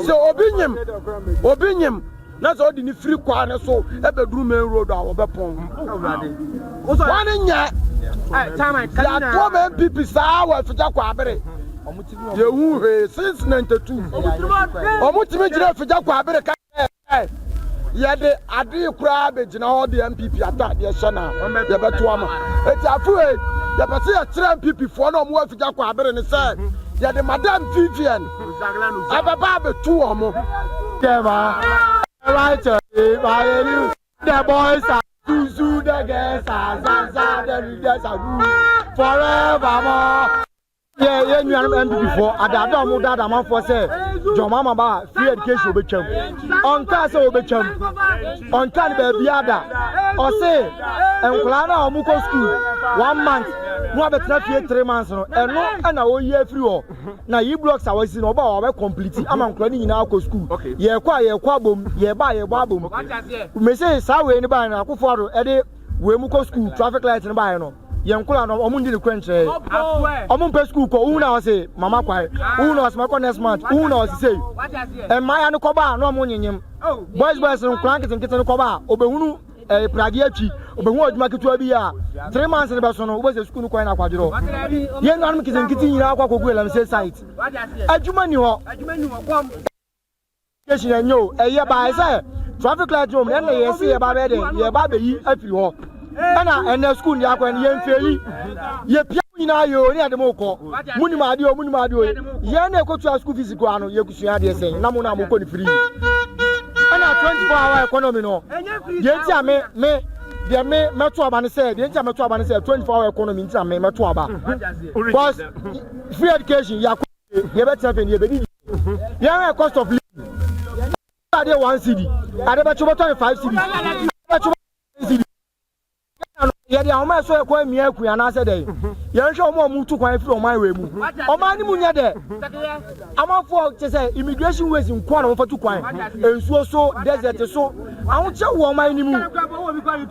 So obinyim. Na so di ni free kwa ne so e bedroom main road a obepon. One nya. Time kan na. Ya to NPP saa wa Afigya Kwabre. Ye hu he since 92. Omutimi jira Afigya Kwabre ka. Ye de ade kura be jina ho de NPP atade ye shana. Ye beto ama. Eti afu e ye pese ye kire NPP fo na omo Afigya Kwabre ne say. Ye de Madam Vivian. Ababa be tu omo. Deva. Right, the boys are Zuzu, the girls are Zanza, the leaders are good forevermore. Yeah, you are MPP before. I don't know that I'm for say. Your mama ba free education will become. On class will become. On time baby ada. Or say, and Klana or Muko school 1 month. No have a 3 months. And no, and a whole year free. Now you blocks I was in about completely. I'm including in our school. Okay. Yeah, boom. Yeah, buy a boom. We say, Sawe anybody na Kufaro, Eddie, we Muko school traffic lights and buy no. Yankula no omundi the quench. Omun school ko una say mama kwai. Una was my next month. Una was say. And my anu koba no omunyim. Boys no crank and kitten koba. Obehunu pragiachi. Obehu aduma ketua bi a 3 months ne be so no obese school no kwai na kwadiro. Ye no anum kitten nyina akwa kogu elam say site. Aduma ni ho. Education enyo eye ba say traffic light room na ye say ye ba be dey ye ba be yi afiri ho. And the school ya kwen yen feli ye pia nyina yo ni ade moko muni ma ade ye na ekotu school fees go ano ye kusua ade sen na mo na mo ko ni free ana 24-hour economy no ye ti ame me de me meto aba ne say de ntia meto aba ne say 24-hour economy ntia me meto aba because free education ya ye better than ye be ya cost of living ade 1 cedi ade be 25 cedi ye dia o so ekwa mi akua na se dey ye hwe o mu tu kwan fi o man we mu o man ni mu nya de amafo che say immigration ways nko na mo fatu kwan ensuo so desert so awon che wo man ni mu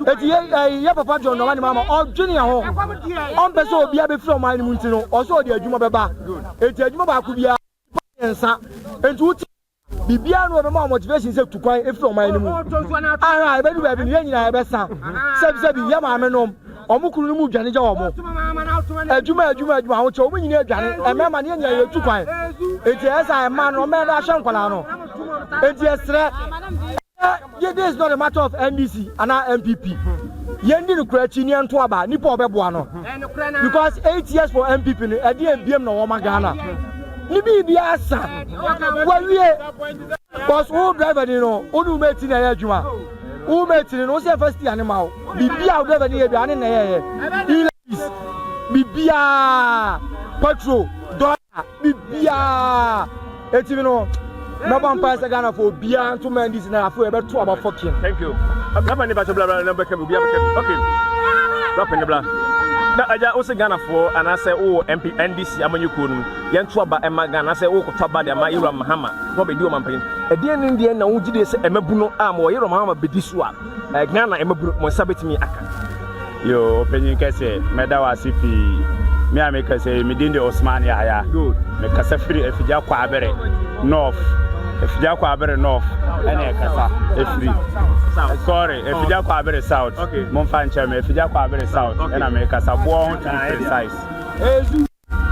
eti ye papa John no man mama o dwene ho on be so obi a be fi o man ni mu ntino o so de adwuma beba eti adwuma ba ku bia ensa entu bibia no be motivation say to kwan efi o man ni mu aha e be du ba bi ni nyina e be san sebi ye ma me nom omukuru ni mu dwane je omo adwuma ho che o mu nyina adwane e me ma ne nyina ye tu kwan eti esa e ma no me na hwe nkwala no eti esre this is not a matter of NDC and NPP yendi no kura chi ni ento aba nipa obeboa no because 8 years for NPP no e dey biem no wo ma Ghana ni bibia asa wawie because who driver ni no onu meti na ya adwuma who meti no say first year animal bibia driver ni e bia ne na ye bibia petrol dollar bibia eti no no ban pass Ghana for bia to man this na for e be to about fucking thank you I'm never to blah blah number can be okay drop in the blah na aja o se Ghana for and I say oh MP NDC amanyuko nu ye nto aba e ma Ghana say o ko toba de ma Ira Mahama no be di o mampan e de ne de na wo gide se e mabu no am o Ira Mahama be di so a Ghana e mabu mo sabetimi aka yo penyin kese meda wa sifi me ameka say me din de Osman Yahya good me kasa free Afigya Kwabre north Afigya Kwabre north ene kasa free sorry Afigya Kwabre south monfa nche me Afigya Kwabre south ena me kasa bo to be precise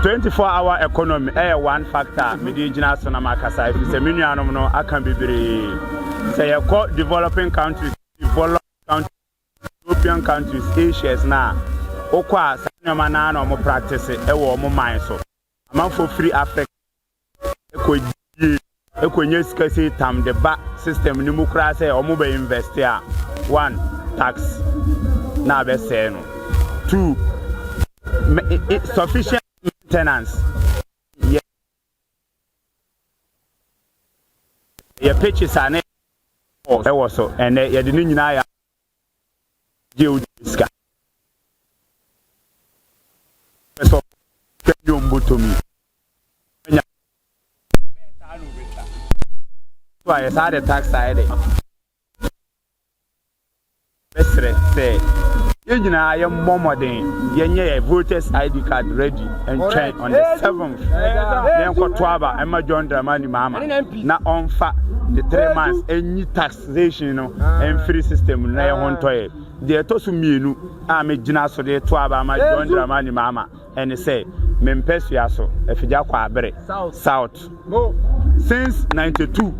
24-hour economy one factor me di gina so na makasa if say menuanom no aka bibire say e ko developing countries European countries Asians na okwa sanema na na mo practice e wo mo mind so amanfo free Africa ekonye skase tam the back system ni mu kra say o mo be invest here 1 tax na be say no 2 sufficient maintenance ye pitches ane e wo so ene ye de ni nyina ya geodiska so you mbutomi why is the tax side? Bestre say, you Yena, I am Momodin, Yenye, voters ID card ready and train on the 7th. Then Kotwaba, Emma John Dramani Mama. Now on fat the 3 months, any taxation and free system, Naya Hontoy. They told me, I'm a Jina so they Twaba, my John Dramani Mama, and they say, Mempesuaso, Afigya Kwabre, South. Since 92.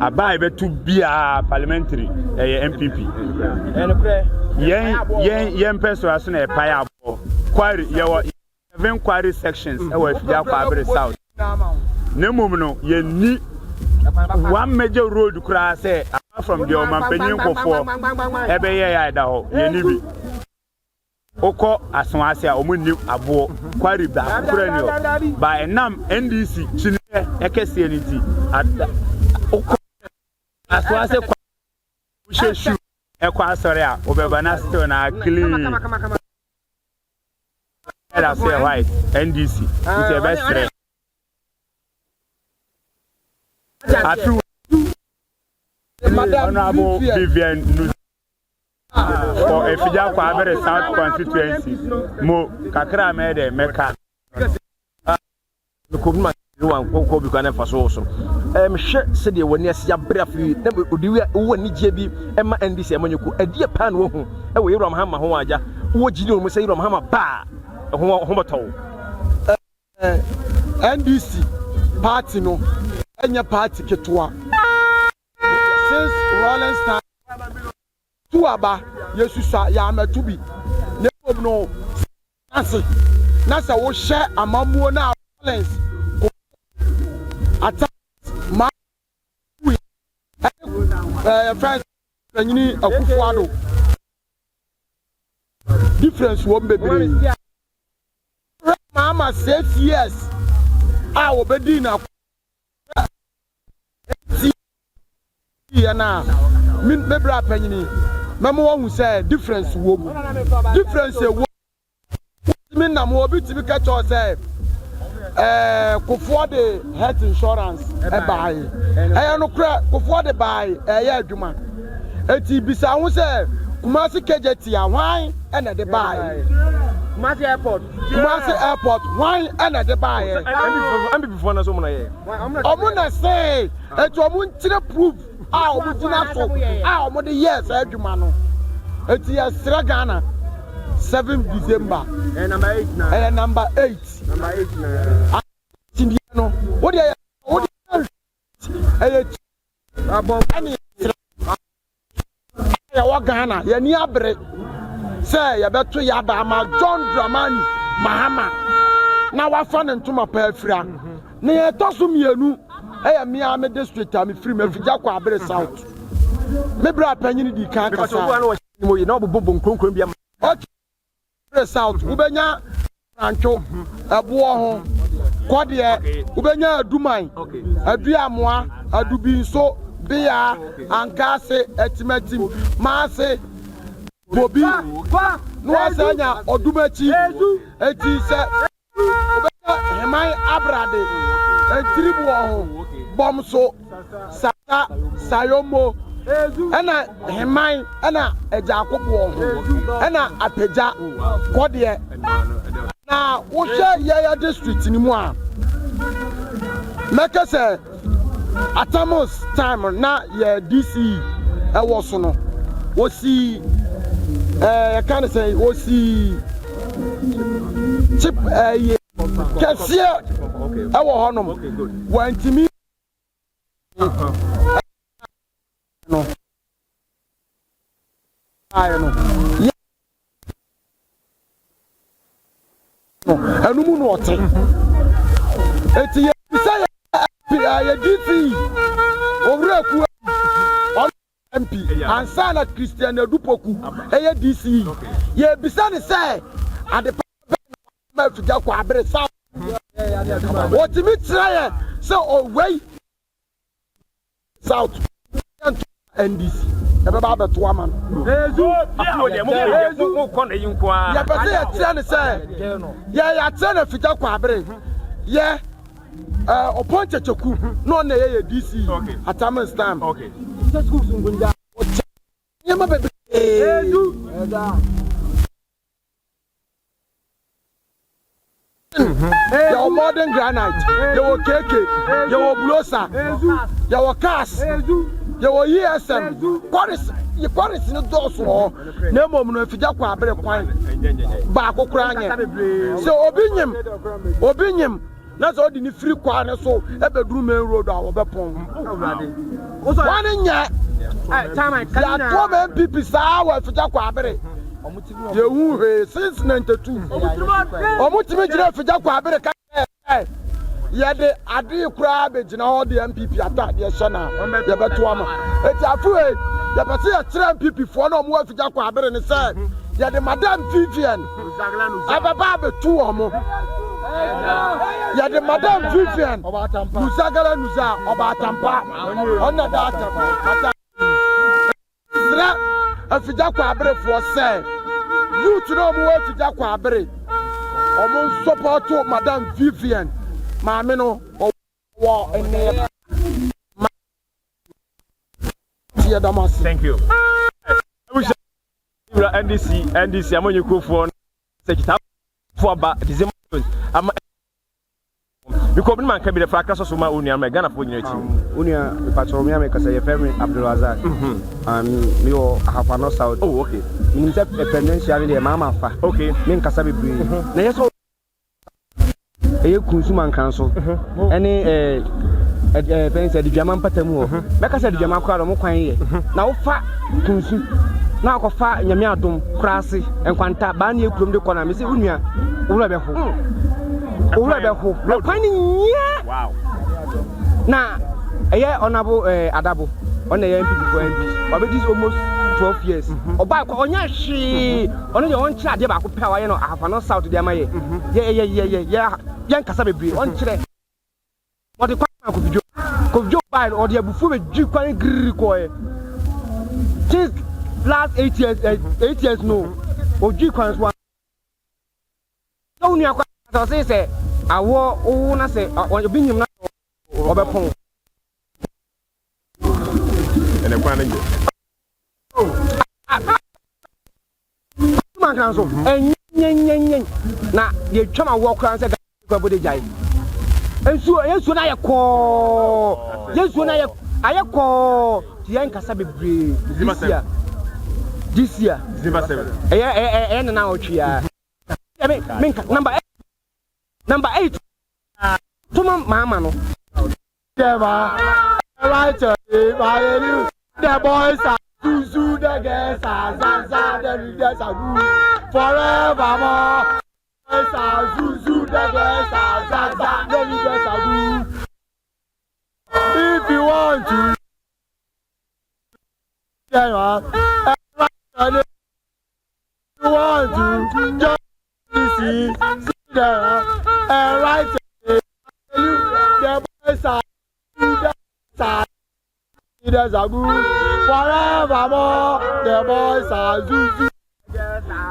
I buy to be a parliamentary NPP. Yen person as soon as paya query your 7 query sections with Afigya Kwabre South. No moment, you need 1 major road cross apart from the Oman for Ebeya, you need Oko Aswasia, Omuni Abo, query back by a NDC Chine Ekesianity at as was a shoe, a quasoria, Obebanaston, clean. I say white, NDC, it's a best friend. I feel Honorable Vivian for Afigya Kwabre South constituency. Mo Kakra made Mecca. One because for so. Sure, said you when yes, ya brafi, never would you when JB, Emma NDC, when you could a dear pan woman, away from Hammer Hoaja, what you do, say from Hammer Bar, a homoto. NDC party no, and your party get to since Rollins time, two aba, yes, you saw Yama to be. No, Nasa will share a mamu now, Rollins. Attack my friends, and you need a Kufuado. Difference won't be big. Mama says yes. I will be dinner. Now, maybe I penny. Mamma who said difference woman. Difference a woman. Mean I'm more beautiful catch yourself. Kufuade health insurance buy. No crack Kufuade buy adwuma. Eti bisa hu say Kumasi KJT why and the buy. Kumasi airport why and the buy. I'm before na so mona here. Omuna say eti omuntire proof omu tina so omu the yes adwuma no. Eti yesra Ghana 7 December and number 8 now. And number 8. Number 8 now. What are you? Ghana, you near break. Say, you better yaba ma John Dramani Mahama. Now I found into my perfra. Near Tosumianu, I am Miami district. I'm free. Me Afigya Kwabre South. Me bra penny di kan kasa. You know, Bubum Kunkumbia. Okay. South, Ubenya, Rancho, Abuaho, Quadia, Ubenya, Dumai, Abiamwa, Adubinso, Bia, Ankase, Etimetim, Mase, Bobby, Noazania, or Dumachi, Etisa, Hemai Abrade, and Tribuaho, Bomso, Sata, Sayomo. Ena hemai ena ejakobo ena apeja kodie na wo hwe yaya district ni mu a make say atamos time na ye DC e wo so no wo si can say wo si chip ye kesie e wo honom wantimi no I know. And no more water. It's a DC over MP and Sana Christian Dupoku, a DC. Ye beside say at the Afigya Kwabre South. What you mean, try so away South NDC. About the woman. Yeah, Afigya Kwabre. Yeah, appointed to cook, no, DC at Taman's time. Okay. modern granite, your KK, your blosa, your cast, your ESM. What is not those war? No more if you just want to point back or crying. So, Obinium, that's all the free corner. So, every room road our weapon. One in yet. Time I can't come and people sour for Jack Kwabre. You since 92. Omutimijira for Jack Kwabre. Yeah, the Adi crab, you know, the NPP attack the Shana, the Batuama. It's a fool. The Patia NPP for no more for Jack Kwabre and said, yeah, the Madame Vivian. Ababa 2 or more. Yeah, the Madame Vivian. Musagala Nuza, Obatampa, on the data. Afigya Kwabre for say, you to know more Afigya Kwabre. Almost support to Madame Vivian. Mamino or and thank you. NDC, I'm on your phone. Secretary for about December. Because man can be the fracas of my union, my Ghana for unity. Unia, Patromia, because I family Abdul Razak. You have a no south. Oh, okay. In the Mama. Okay. Min Kasabi Breed. A consumer council. Any penny said the German Patamu. Becca said the German crowd of Mokai. Now fat consume. Now go fat Yamiatum, Crassi, and Quanta Bani from the corner. Miss Unia, Urabeho. Wow. Now, a year honorable Adabo on the NPP for MP. But this almost 12 years. Or back on Yashi, only your own child, I could power, I have no south to the Amaye. Yeah. Young Casabi, one child. What the could Joe buy or the before Duke and Greek. Since last 8 years, no. Or Duke one. Only I say, I war all I say, or being not over pong. And a quantity. Man council, and now the chama walk around said, Kabudi Jai. And so, yes, when I call, yes, when I call the young Kasabi this year, and now, number 8. Tuma mama no. Right, the boys are Zuzu, the girls are Zaza, the leaders are good forevermore. Boys are Zuzu, the girls are Zaza, the leaders are good. If you want to, you want to just see there. Right, the boys are leaders are good forevermore. The boys are Zuzu,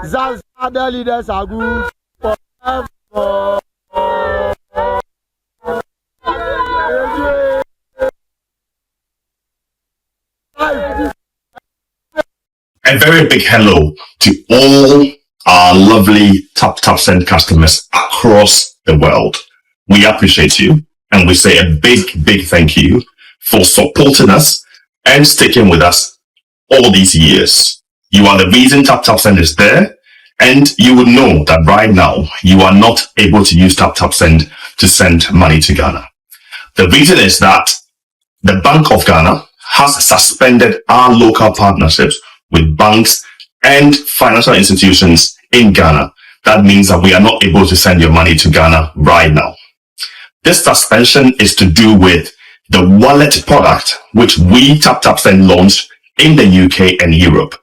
Zaza, the leaders are good forevermore. A very big hello to all our lovely Taptap Send customers across the world. We appreciate you and we say a big thank you for supporting us and sticking with us all these years. You are the reason Taptap Send is there, and you would know that right now you are not able to use Taptap Send to send money to Ghana. The reason is that the Bank of Ghana has suspended our local partnerships with banks and financial institutions in Ghana. That means that we are not able to send your money to Ghana right now. This suspension is to do with the wallet product, which we Taptap Send launched in the UK and Europe.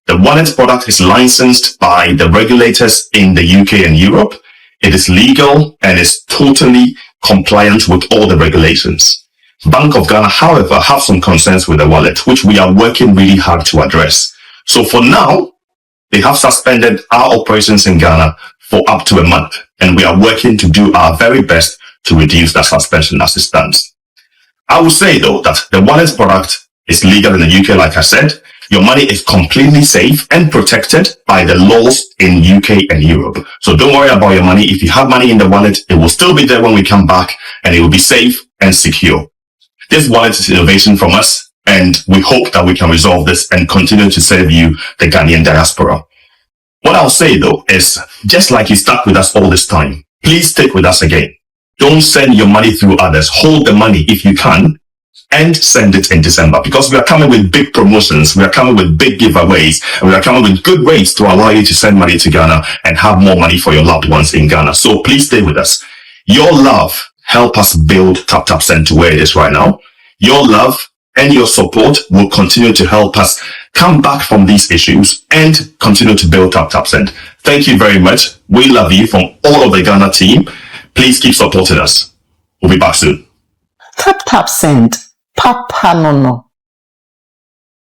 The wallet product is licensed by the regulators in the UK and Europe. It is legal and is totally compliant with all the regulations. Bank of Ghana, however, have some concerns with the wallet, which we are working really hard to address. So for now, they have suspended our operations in Ghana for up to a month, and we are working to do our very best to reduce that suspension as it stands. I will say though that the wallet product is legal in the UK, like I said, Your money is completely safe and protected by the laws in UK and Europe. So don't worry about your money. If you have money in the wallet, it will still be there when we come back and it will be safe and secure. This wallet is innovation from us, and we hope that we can resolve this and continue to serve you, the Ghanaian diaspora. What I'll say though is, just like you stuck with us all this time, please stick with us again. Don't send your money through others. Hold the money if you can and send it in December, because we are coming with big promotions. We are coming with big giveaways, and we are coming with good rates to allow you to send money to Ghana and have more money for your loved ones in Ghana. So please stay with us. Your love help us build Taptap Send to where it is right now. Your love and your support will continue to help us come back from these issues and continue to build Taptap Send. Thank you very much. We love you from all of the Ghana team. Please keep supporting us. We'll be back soon. Taptap Send. Papa no no.